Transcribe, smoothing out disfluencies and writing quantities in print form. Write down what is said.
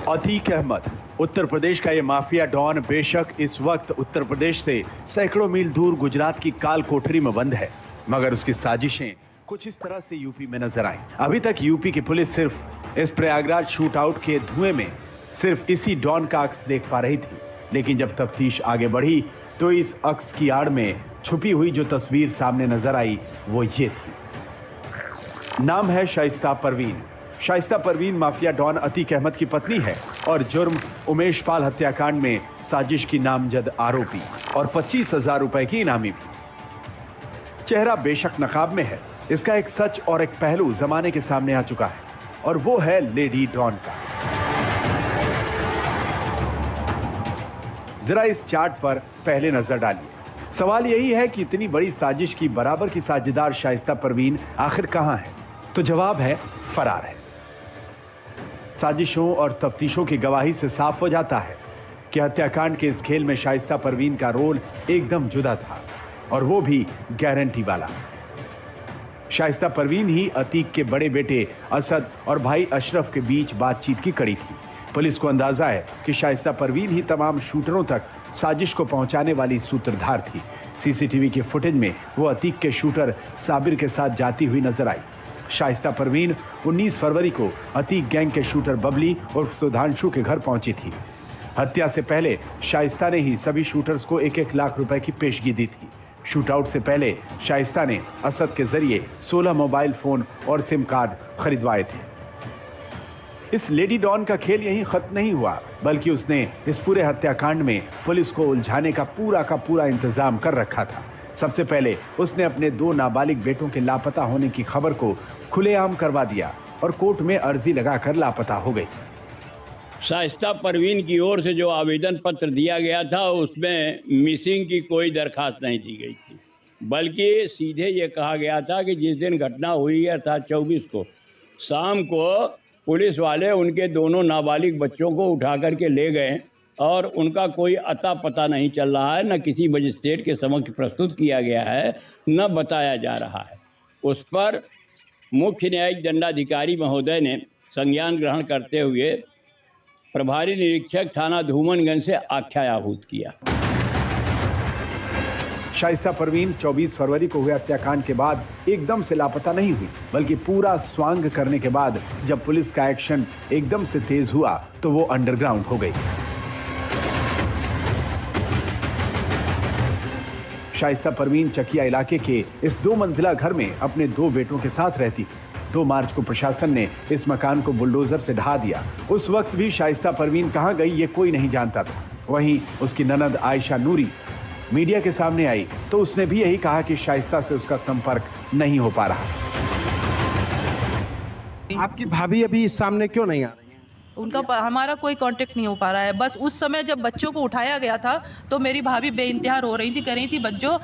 अतीक अहमद उत्तर प्रदेश का ये mafia don बेशक इस वक्त उत्तर प्रदेश से सैकड़ों मील दूर गुजरात की काल कोठरी में बंद है, मगर उसकी साजिशें कुछ इस तरह से यूपी में नजर आई। अभी तक यूपी की पुलिस सिर्फ इस प्रयागराज शूट आउट के धुएं में सिर्फ इसी डॉन का अक्स देख पा रही थी, लेकिन जब तफ्तीश आगे बढ़ी तो इस अक्स की आड़ में छुपी हुई जो तस्वीर सामने नजर आई वो ये थी। नाम है शाइस्ता परवीन। शाइस्ता परवीन माफिया डॉन अतीक अहमद की पत्नी है और जुर्म उमेश पाल हत्याकांड में साजिश की नामजद आरोपी और 25,000 रुपए की इनामी भी। चेहरा बेशक नकाब में है, इसका एक सच और एक पहलू जमाने के सामने आ चुका है और वो है लेडी डॉन का। जरा इस चार्ट पर पहले नजर डालिए। सवाल यही है कि इतनी बड़ी साजिश की बराबर की साझेदार शाइस्ता परवीन आखिर कहां है? तो जवाब है फरार है। साजिशों और तफ्तीशों की गवाही से साफ हो जाता है कि हत्याकांड के इस खेल में शाइस्ता परवीन का रोल एकदम जुदा था और वो भी गारंटी वाला। शाइस्ता परवीन ही अतीक के बड़े बेटे असद और भाई अशरफ के बीच बातचीत की कड़ी थी। पुलिस को अंदाजा है कि शाइस्ता परवीन ही तमाम शूटरों तक साजिश को पहुंचाने वाली सूत्रधार थी। सीसीटीवी के फुटेज में वो अतीक के शूटर साबिर के साथ जाती हुई नजर आई। शाइस्ता परवीन 19 फरवरी को अतीक गैंग के शूटर बबली और सुधांशु के घर पहुंची थी। हत्या से पहले शाइस्ता ने ही सभी शूटर्स को 1-1 लाख रुपए की पेशगी दी थी। शूटआउट से पहले शाइस्ता ने असद के जरिए 16 मोबाइल फोन और सिम कार्ड खरीदवाए थे। इस लेडी डॉन का खेल यहीं खत्म नहीं हुआ, बल्कि उसने इस पूरे हत्याकांड में पुलिस को उलझाने का पूरा इंतजाम कर रखा था। सबसे पहले उसने अपने 2 नाबालिग बेटों के लापता होने की खबर को खुलेआम करवा दिया और कोर्ट में अर्जी लगाकर लापता हो गई। शाइस्ता परवीन की ओर से जो आवेदन पत्र दिया गया था उसमें मिसिंग की कोई दरखास्त नहीं दी गई थी, बल्कि सीधे ये कहा गया था कि जिस दिन घटना हुई है अर्थात 24 को शाम को पुलिस वाले उनके दोनों नाबालिग बच्चों को उठा करके ले गए और उनका कोई अता पता नहीं चल रहा है, न किसी मजिस्ट्रेट के समक्ष प्रस्तुत किया गया है, न बताया जा रहा है। उस पर मुख्य न्यायिक दंडाधिकारी महोदय ने संज्ञान ग्रहण करते हुए प्रभारी निरीक्षक थाना धूमनगंज से आख्यायाभूत किया। शाइस्ता परवीन 24 फरवरी को हुए हत्याकांड के बाद एकदम से लापता नहीं हुई, बल्कि पूरा स्वांग करने के बाद जब पुलिस का एक्शन एकदम से तेज हुआ तो वो अंडरग्राउंड हो गई। शाइस्ता परवीन चकिया इलाके के इस 2 मंजिला घर में अपने 2 बेटों के साथ रहती थी। 2 मार्च को प्रशासन ने इस मकान को बुलडोजर से ढहा दिया। उस वक्त भी शाइस्ता परवीन कहां गई ये कोई नहीं जानता था। वहीं उसकी ननद आयशा नूरी मीडिया के सामने आई तो उसने भी यही कहा कि शाइस्ता से उसका संपर्क नहीं हो पा रहा। आपकी भाभी अभी सामने क्यों नहीं आ रही हैं? उनका हमारा कोई कांटेक्ट नहीं हो पा रहा है। बस उस समय जब बच्चों को उठाया गया था तो मेरी भाभी बेइंतहा रो रही थी, कह रही थी बच्चों